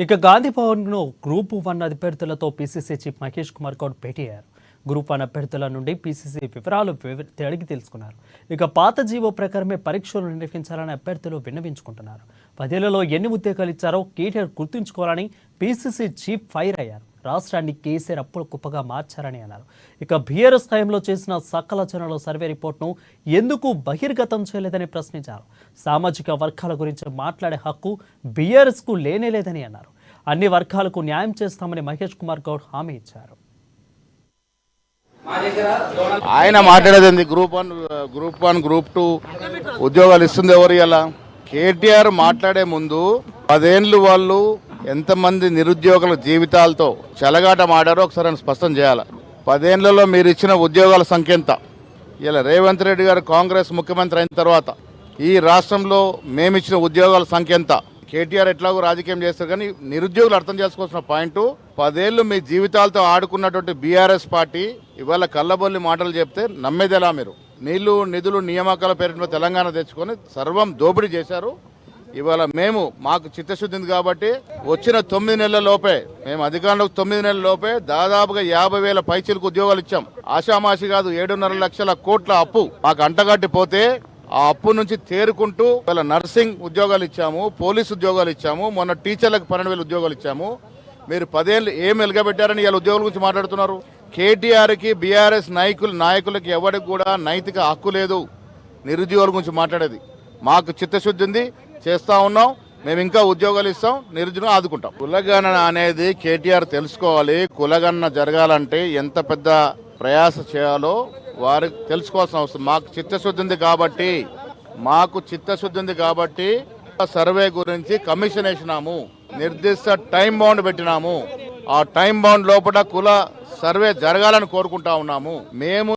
ఇక గాంధీ భవన్లో గ్రూప్ 1 అభ్యర్థులతో పీసీసీ చీఫ్ మహేష్ కుమార్ గౌడ్ భేటీ అయ్యారు. గ్రూప్ 1 అభ్యర్థుల నుండి పీసీసీ వివరాలు అడిగి తెలుసుకున్నారు. ఇక పాత జీవో ప్రకారమే పరీక్షలు నిర్వహించాలని అభ్యర్థులు విన్నవించుకుంటున్నారు. 10 ఏళ్లలో ఎన్ని ఉద్యోగాలు ఇచ్చారో కేటీఆర్ గుర్తుంచుకోవాలని పీసీసీ చీఫ్ ఫైర్ అయ్యారు. రాష్ట్రాన్ని కేసీఆర్ అప్పుల కుప్పగా మార్చారని అన్నారు. ఇక బీఆర్ఎస్ టైంలో చేసిన సకల జనుల సర్వే రిపోర్ట్ను ఎందుకు బహిర్గతం చేయలేదని ప్రశ్నించారు. సామాజిక వర్గాల గురించి మాట్లాడే హక్కు బీఆర్ఎస్కు లేనేలేదని అన్నారు. అన్ని వర్గాలకు న్యాయం చేస్తామని మహేష్ కుమార్ గౌడ్ హామీ ఇచ్చారు. ఆయన మాట్లాడేది గ్రూప్ వన్ గ్రూప్ 2 ఉద్యోగాలు ఇస్తుంది ఎవరు? ఇలా కేటీఆర్ మాట్లాడే ముందు 10 ఏళ్ళు వాళ్ళు ఎంతమంది నిరుద్యోగుల జీవితాలతో చెలగాట మాడారో ఒకసారి స్పష్టం చేయాలి. 10 ఏళ్లలో మీరు ఇచ్చిన ఉద్యోగాల సంఖ్య ఎంత? ఇలా రేవంత్ రెడ్డి గారు కాంగ్రెస్ ముఖ్యమంత్రి అయిన తర్వాత ఈ రాష్ట్రంలో మేమిచ్చిన ఉద్యోగాల సంఖ్య ఎంత? కేటీఆర్ ఎట్లాగో రాజకీయం చేస్తారు, కానీ నిరుద్యోగులు అర్థం చేసుకోవాల్సిన పాయింట్, 10 ఏళ్ళు మీ జీవితాలతో ఆడుకున్నటువంటి బీఆర్ఎస్ పార్టీ ఇవాళ కళ్ళబొల్లి మాటలు చెప్తే నమ్మేదెలా? మీరు నీళ్లు నిధులు నియామకాల పేరుతో తెలంగాణ తెచ్చుకొని సర్వం దోపిడీ చేశారు. ఇవాళ మాకు చిత్తశుద్ధి ఉంది కాబట్టి వచ్చిన 9 నెలల లోపే, మేము అధికారంలోకి 9 నెలల లోపే దాదాపుగా 50,000 పైచీలకు ఉద్యోగాలు ఇచ్చాం. ఆషామాషి కాదు, 7.5 లక్షల కోట్ల అప్పు మాకు అంటగట్టి పోతే ఆ అప్పు నుంచి తేరుకుంటూ ఇవాళ నర్సింగ్ ఉద్యోగాలు ఇచ్చాము, పోలీసు ఉద్యోగాలు ఇచ్చాము, మొన్న టీచర్లకు 12,000 ఉద్యోగాలు ఇచ్చాము. మీరు 10 ఏళ్ళు ఏం వెలుగబెట్టారని ఇవాళ ఉద్యోగుల గురించి మాట్లాడుతున్నారు. కేటీఆర్కి బీఆర్ఎస్ నాయకులకి ఎవరికి కూడా నైతిక హక్కు లేదు నిరుద్యోగుల గురించి మాట్లాడేది. మాకు చిత్తశుద్ధి ఉంది, చేస్తా ఉన్నాం. మేము ఇంకా ఉద్యోగాలు ఇస్తాం, నిరుద్యోగం ఆదుకుంటాం. కులగణన అనేది కేటీఆర్ తెలుసుకోవాలి. కులగణన జరగాలంటే ఎంత పెద్ద ప్రయాస చేయాలో వారికి తెలుసుకోవాల్సిన అవసరం. మాకు చిత్తశుద్ధి ఉంది కాబట్టి సర్వే గురించి కమిషన్ వేసినాము, నిర్దిష్ట టైం బౌండ్ పెట్టినాము. ఆ టైం బౌండ్ లోపల కుల సర్వే జరగాలని కోరుకుంటా ఉన్నాము. మేము